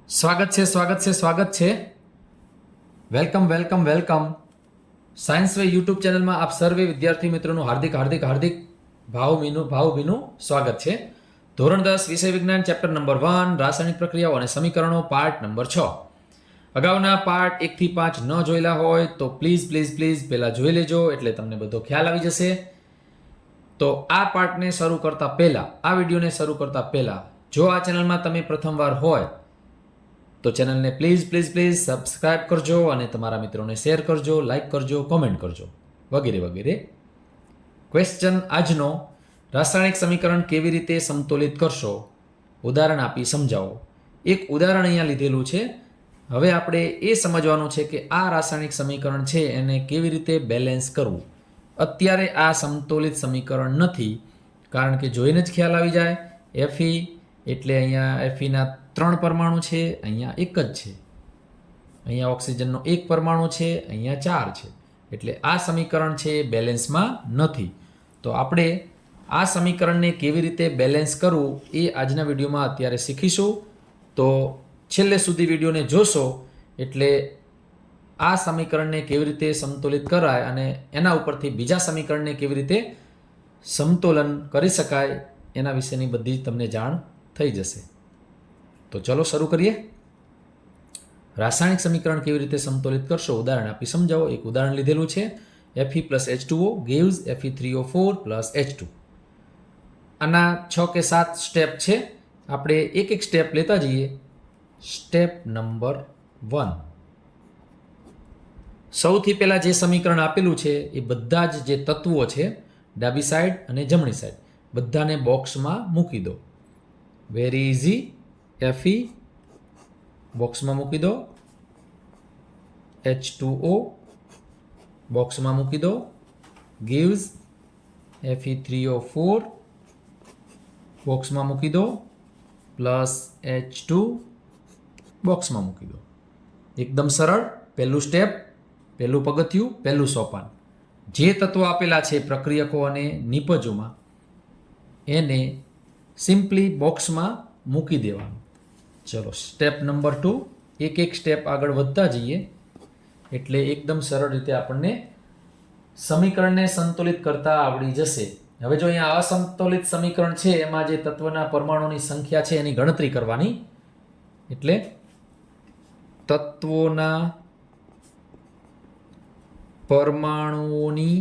સ્વાગત છે welcome science way YouTube ચેનલમાં આપ સર્વે વિદ્યાર્થી મિત્રોનું હાર્દિક ભાવભીનું સ્વાગત છે. ધોરણ 10 વિષય વિજ્ઞાન ચેપ્ટર નંબર 1 રાસાયણિક પ્રક્રિયાઓ અને સમીકરણો પાર્ટ નંબર 6. અગાઉના પાર્ટ 1 થી 5 ન જોયેલા હોય તો પ્લીઝ પહેલા જોઈ લેજો, એટલે તમને બધો ખ્યાલ આવી જશે. તો આ પાર્ટને શરૂ કરતા પહેલા, આ વિડીયોને શરૂ કરતા પહેલા, જો આ ચેનલમાં તમે પ્રથમવાર હોય તો ચેનલને પ્લીઝ સબસ્ક્રાઇબ કરજો અને તમારા મિત્રોને શેર કરજો, લાઈક કરજો, કોમેન્ટ કરજો વગેરે. ક્વેશ્ચન આજનો: રાસાયણિક સમીકરણ કેવી રીતે સમતોલિત કરશો? ઉદાહરણ આપી સમજાવો. એક ઉદાહરણ અહીંયા લીધેલું છે. હવે આપણે એ સમજવાનું છે કે આ રાસાયણિક સમીકરણ છે એને કેવી રીતે બેલેન્સ કરવું. અત્યારે આ સમતોલિત સમીકરણ નથી, કારણ કે જોઈને જ ખ્યાલ આવી જાય. Fe એટલે અહીંયા Feના 3 પરમાણુ છે, અહીંયા એક જ છે. અહીંયા ઓક્સિજનનો 1 પરમાણુ છે, અહીંયા 4 છે. એટલે આ સમીકરણ છે બેલેન્સમાં નથી. તો આપણે આ સમીકરણને કેવી રીતે બેલેન્સ કરવું એ આજના વિડીયોમાં અત્યારે શીખીશું. તો છેલ્લે સુધી વિડીયોને જોશો એટલે આ સમીકરણને કેવી રીતે સમતોલિત કરાય અને એના ઉપરથી બીજા સમીકરણને કેવી રીતે સમતોલન કરી શકાય એના વિશેની બધી તમને જાણ થઈ જશે. તો ચલો શરૂ કરીએ. રાસાયણિક સમીકરણ કેવી રીતે સમતોલિત કરશો ઉદાહરણ આપી સમજાવો. એક ઉદાહરણ લીધેલું છે. Fe plus H2O gives Fe3O4 plus H2. આના 6 કે 7 સ્ટેપ છે. આપણે એક સ્ટેપ લેતા જઈએ. Step number 1. સૌથી પહેલા જે સમીકરણ આપેલું છે એ બધા જ જે તત્વો છે ડાબી સાઈડ અને જમણી સાઈડ બધાને બોક્સમાં મૂકી દો. Very easy. Fe બોક્સમાં મૂકી દો, H2O બોક્સમાં મૂકી દો, gives Fe3O4 બોક્સમાં મૂકી દો, પ્લસ H2 બોક્સમાં મૂકી દો. એકદમ સરળ. પહેલું સ્ટેપ, પહેલું પગથિયું, પહેલું સોપાન. જે તત્વો આપેલા છે પ્રક્રિયકો અને નિપજોમાં એને સિમ્પલી બોક્સમાં મૂકી દેવાનું. ચલો સ્ટેપ નંબર 2. એક સ્ટેપ આગળ વધતા જઈએ એટલે એકદમ સરળ રીતે આપણને સમીકરણને સંતુલિત કરતા આવડી જશે. હવે જો અહીંયા અસંતુલિત સમીકરણ છે એમાં જે તત્વના પરમાણુની સંખ્યા છે એની ગણતરી કરવાની. એટલે તત્વોના પરમાણુઓની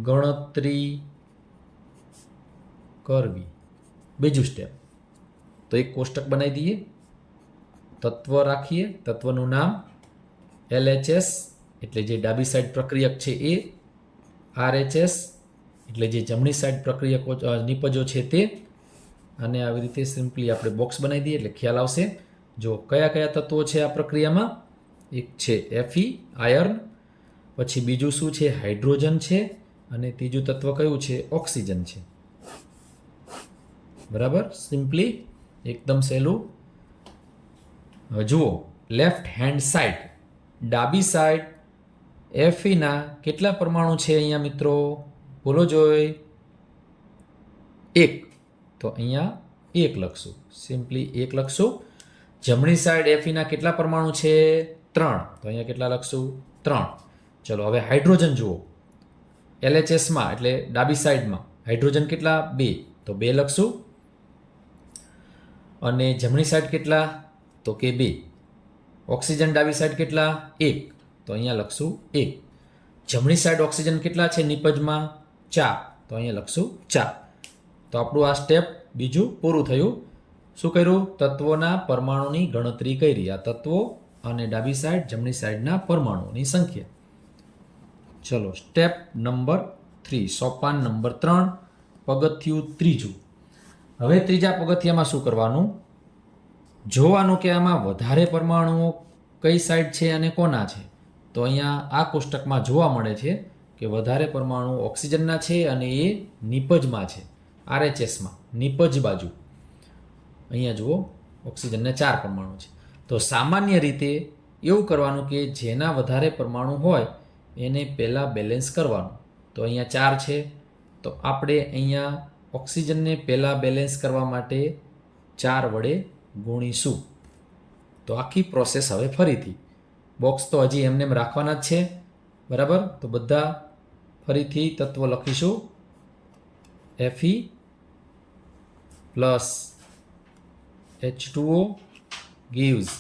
ગણતરી કરવી. બીજું સ્ટેપ. તો એક કોષ્ટક બનાવી દઈએ, તત્વ રાખીએ, તત્વનું નામ LHS એટલે જે ડાબી સાઈડ પ્રક્રિયક છે એ, RHS એટલે જે જમણી સાઈડ પ્રક્રિયકો નિપજો છે તે, અને આવી રીતે સિમ્પલી આપણે બોક્સ બનાવી દઈએ એટલે ખ્યાલ આવશે. જો કયા તત્વો છે આ પ્રક્રિયામાં, એક છે Fe આયર્ન, પછી બીજું શું છે હાઇડ્રોજન છે, અને ત્રીજું તત્વ કયું છે ઓક્સિજન છે. બરાબર, સિમ્પલી એકદમ સહેલું. જુઓ લેફ્ટ હેન્ડ સાઈડ ડાબી સાઈડ Feના કેટલા પરમાણુ છે અહીંયા મિત્રો? બોલો જોઈ. 1. તો અહીંયા 1 લખશું, સિમ્પલી 1 લખશું. જમણી સાઈડ Feના કેટલા પરમાણુ છે? 3. તો અહીંયા કેટલા લખશું? 3. ચલો હવે હાઇડ્રોજન જુઓ. LHSમાં એટલે ડાબી સાઈડમાં હાઇડ્રોજન કેટલા? 2. તો 2 લખશું. અને જમણી સાઈડ કેટલા? તો કે 2. ઓક્સિજન ડાબી સાઈડ કેટલા? 1. તો અહીંયા લખશું 1. જમણી સાઈડ ઓક્સિજન કેટલા છે નિપજમાં? 4. તો અહીંયા લખશું 4. તો આપણું આ સ્ટેપ બીજું પૂરું થયું. શું કર્યું? તત્વોના પરમાણુની ગણતરી કરી. આ તત્વો અને ડાબી સાઈડ જમણી સાઈડના પરમાણુઓની સંખ્યા. ચલો સ્ટેપ નંબર 3, સોપાન નંબર 3, પગથિયું 3. હવે ત્રીજા પગથિયામાં શું કરવાનું? જોવાનું કે આમાં વધારે પરમાણુઓ કઈ સાઈડ છે અને કોના છે. તો અહીંયા આ કોષ્ટકમાં જોવા મળે છે કે વધારે પરમાણુ ઓક્સિજનના છે અને એ નિપજમાં છે, RHSમાં નિપજ બાજુ. અહીંયા જુઓ ઓક્સિજનના 4 પરમાણુ છે. તો સામાન્ય રીતે એવું કરવાનું કે જેના વધારે પરમાણુ હોય એને પહેલાં બેલેન્સ કરવાનું. તો અહીંયા 4 છે, તો આપણે અહીંયા ઓક્સિજનને પહેલાં બેલેન્સ કરવા માટે 4 વડે ગુણીશું. તો આખી પ્રોસેસ હવે ફરીથી બોક્સ તો હજી એમને એમ રાખવાના જ છે, બરાબર. તો બધા ફરીથી તત્વ લખીશું. Fe plus H2O gives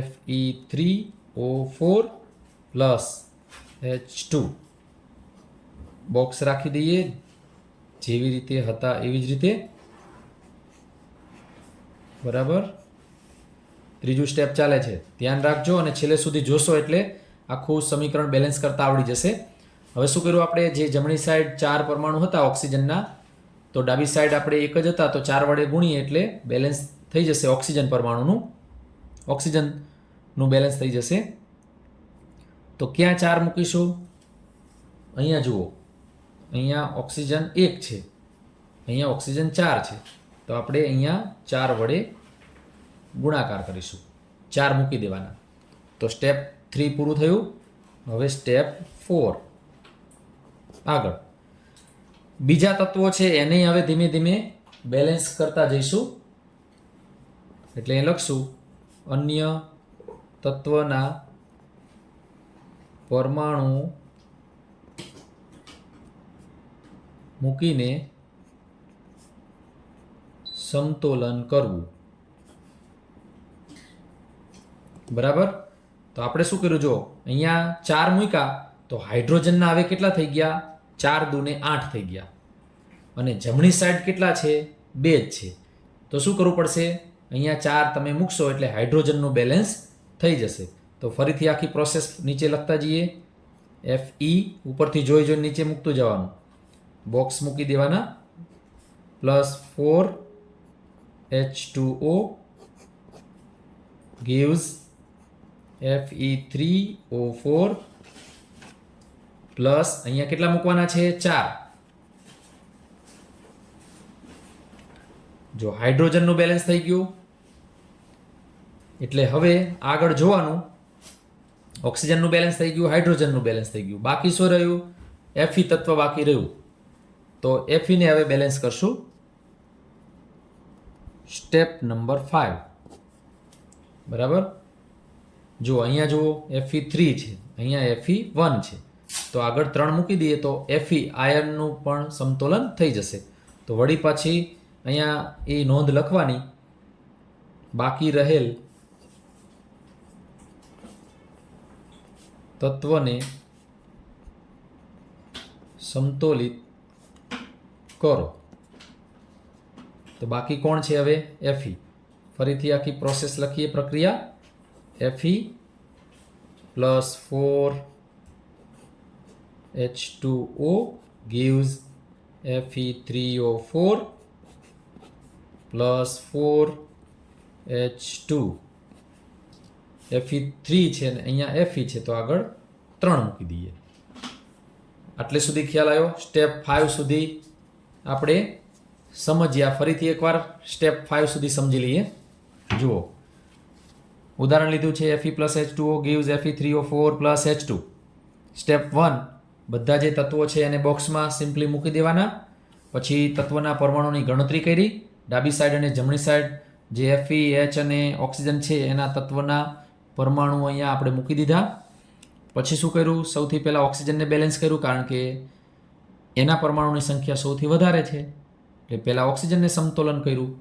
Fe3O4 plus H2. Box રાખી દઈએ જેવી રીતે હતા એવી જ રીતે, બરાબર. ત્રીજું સ્ટેપ ચાલે છે, ધ્યાન રાખજો અને છેલ્લે સુધી જોશો એટલે આખું સમીકરણ બેલેન્સ કરતા આવડી જશે. હવે શું કર્યું આપણે, જે જમણી સાઈડ 4 પરમાણુ હતા ઓક્સિજનના, તો ડાબી સાઈડ આપણે એક જ હતા, તો 4 વડે ગુણીએ એટલે બેલેન્સ થઈ જશે. ઓક્સિજનનું બેલેન્સ થઈ જશે. તો ક્યાં 4 મૂકીશું? અહીંયા જુઓ, અહીંયા ઓક્સિજન 1 છે, અહીંયા ઓક્સિજન 4 છે, તો આપણે અહીંયા 4 વડે ગુણાકાર કરીશું. 4 મૂકી દેવાના. તો સ્ટેપ 3 પૂરું થયું. હવે સ્ટેપ 4 આગળ બીજા તત્વો છે એને હવે ધીમે ધીમે બેલેન્સ કરતા જઈશું. એટલે એ લખશું અન્ય તત્વના પરમાણુ મૂકીને સમતોલન કરવું, બરાબર. તો આપણે શું કર્યું, જો અહીંયા 4 મૂક્યા તો હાઇડ્રોજનના હવે કેટલા થઈ ગયા? 4 દુને 8 થઈ ગયા. અને જમણી સાઈડ કેટલા છે? 2 જ છે. તો શું કરવું પડશે? અહીંયા 4 તમે મૂકશો એટલે હાઇડ્રોજનનું બેલેન્સ થઈ જશે. તો ફરીથી આખી પ્રોસેસ નીચે લખતા જઈએ. Fe ઉપરથી જોઈ જોઈને નીચે મૂકતું જવાનું, બોક્સ મૂકી દેવાના. Plus 4H2O gives Fe3O4 plus અહીંયા કેટલા મૂકવાના છે? 4. જો હાઇડ્રોજનનું બેલેન્સ થઈ ગયું એટલે હવે આગળ જોવાનું, ઓક્સિજનનું બેલેન્સ થઈ ગયું, હાઇડ્રોજનનું બેલેન્સ થઈ ગયું, બાકી શું રહ્યું? Fe તત્વ બાકી રહ્યું. તો Fe ને હવે બેલેન્સ કરશું. સ્ટેપ નંબર 5, બરાબર. જો અહીંયા જુઓ, Fe3 છે, અહીંયા Fe1 છે, તો આગળ 3 મૂકી દઈએ તો Fe આયર્નનું પણ સમતોલન થઈ જશે. તો વળી પાછી અહીંયા એ નોંધ લખવાની, બાકી રહેલ તત્વને સમતોલિત કરો. તો બાકી કોણ છે હવે? Fe. ફરીથી આખી પ્રોસેસ લખીએ, પ્રક્રિયા. Fe plus 4H2O gives Fe3O4 plus 4H2. Fe3 છે ને અહીંયા Fe છે, તો આગળ 3 મૂકી દઈએ. આટલે સુધી ખ્યાલ આવ્યો? સ્ટેપ 5 સુધી આપણે સમજ્યા. ફરીથી એકવાર સ્ટેપ 5 સુધી સમજી લઈએ. જુઓ, ઉદાહરણ લીધું છે Fe plus H2O gives Fe3O4 plus H2. Step 1, બધા જે તત્વો છે એને બોક્સમાં સિમ્પલી મૂકી દેવાના. પછી તત્વના પરમાણુની ગણતરી કરી, ડાબી સાઈડ અને જમણી સાઈડ જે Fe, H અને ઓક્સિજન છે એના તત્વના પરમાણુ અહીંયા આપણે મૂકી દીધા. પછી શું કર્યું? સૌથી પહેલાં ઓક્સિજનને બેલેન્સ કર્યું, કારણ કે એના પરમાણુની સંખ્યા સૌથી વધારે છે, એટલે પહેલાં ઓક્સિજનને સમતોલન કર્યું.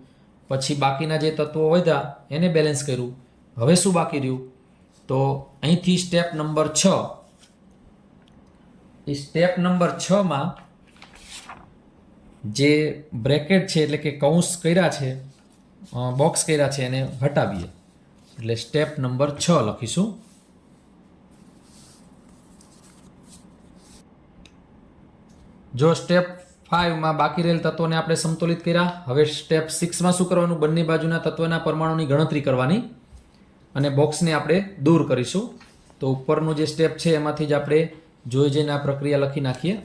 પછી બાકીના જે તત્વો વધ્યા એને બેલેન્સ કર્યું. હવે શું બાકી રહ્યું? તો અહીંથી સ્ટેપ નંબર 6, એ સ્ટેપ નંબર 6માં જે બ્રેકેટ છે એટલે કે કૌંસ કર્યા છે, બોક્સ કર્યા છે, એને હટાવીએ. એટલે સ્ટેપ નંબર 6 લખીશું. જો સ્ટેપ 5માં બાકી રહેલ તત્વોને આપણે સમતોલિત કર્યા. હવે સ્ટેપ 6માં શું કરવાનું? બંને બાજુના તત્વના પરમાણુની ગણતરી કરવાની અને બોક્સને આપણે દૂર કરીશું. તો ઉપરનું જે સ્ટેપ છે એમાંથી જ આપણે જોઈ જઈને આ પ્રક્રિયા લખી નાખીએ.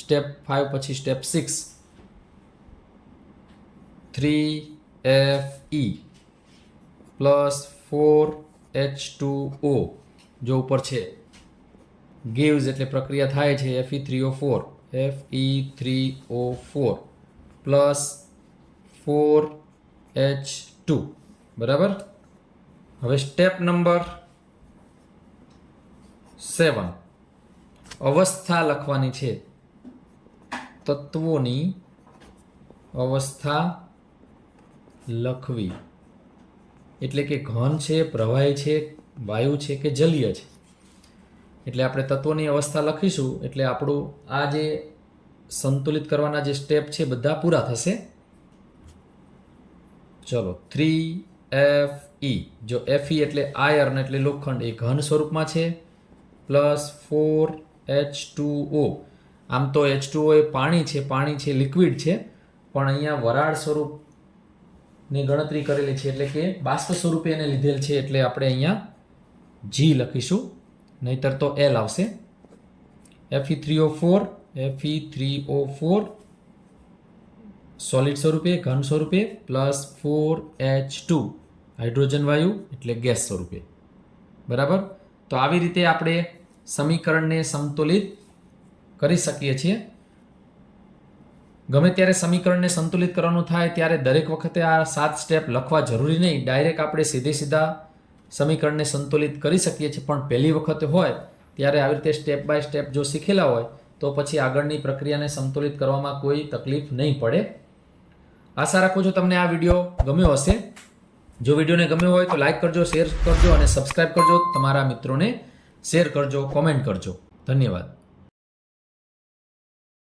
સ્ટેપ 5 પછી સ્ટેપ 6, 3Fe પ્લસ 4H2O જો ઉપર છે, gives એટલે પ્રક્રિયા થાય છે Fe3O4 પ્લસ 4 H2 બરાબર. હવે સ્ટેપ નંબર 7 અવસ્થા લખવાની છે. તત્વોની અવસ્થા લખવી એટલે કે ઘન છે, પ્રવાહી છે, વાયુ છે કે જલીય છે. એટલે આપણે તત્વોની અવસ્થા લખીશું એટલે આપણું આ જે સંતુલિત કરવાના જે સ્ટેપ છે બધા પૂરા થશે. ચલો 3Fe, જો Fe એટલે આયર્ન એટલે લોખંડ એ ઘન સ્વરૂપમાં છે, પ્લસ 4H2O. આમ તો H2O એ પાણી છે લિક્વિડ છે, પણ અહીંયા વરાળ સ્વરૂપની ગણતરી કરેલી છે એટલે કે બાષ્પ સ્વરૂપે એને લીધેલ છે એટલે આપણે અહીંયા G લખીશું, નહીતર તો L આવશે. Fe3O4 સોલિડ સ્વરૂપે ઘન સ્વરૂપે, પ્લસ 4H2 હાઇડ્રોજન વાયુ એટલે ગેસ સ્વરૂપે. બરાબર. તો આવી રીતે આપણે સમીકરણને સંતુલિત કરી શકીએ છીએ. ગમે ત્યારે સમીકરણને સંતુલિત કરવાનું થાય ત્યારે દરેક વખતે આ 7 સ્ટેપ લખવા જરૂરી નહીં, ડાયરેક્ટ આપણે સીધા સમીકરણને સંતુલિત કરી શકીએ છીએ. પણ પહેલી વખતે હોય ત્યારે આવી રીતે સ્ટેપ બાય સ્ટેપ જો શીખેલા હોય તો પછી આગળની પ્રક્રિયાને સંતુલિત કરવામાં કોઈ તકલીફ નહીં પડે. આશા રાખું છું તમને આ વિડીયો ગમ્યો હશે. જો વિડીયોને ગમ્યો હોય તો લાઈક કરજો, શેર કરજો અને સબસ્ક્રાઈબ કરજો. તમારા મિત્રોને શેર કરજો, કોમેન્ટ કરજો. ધન્યવાદ.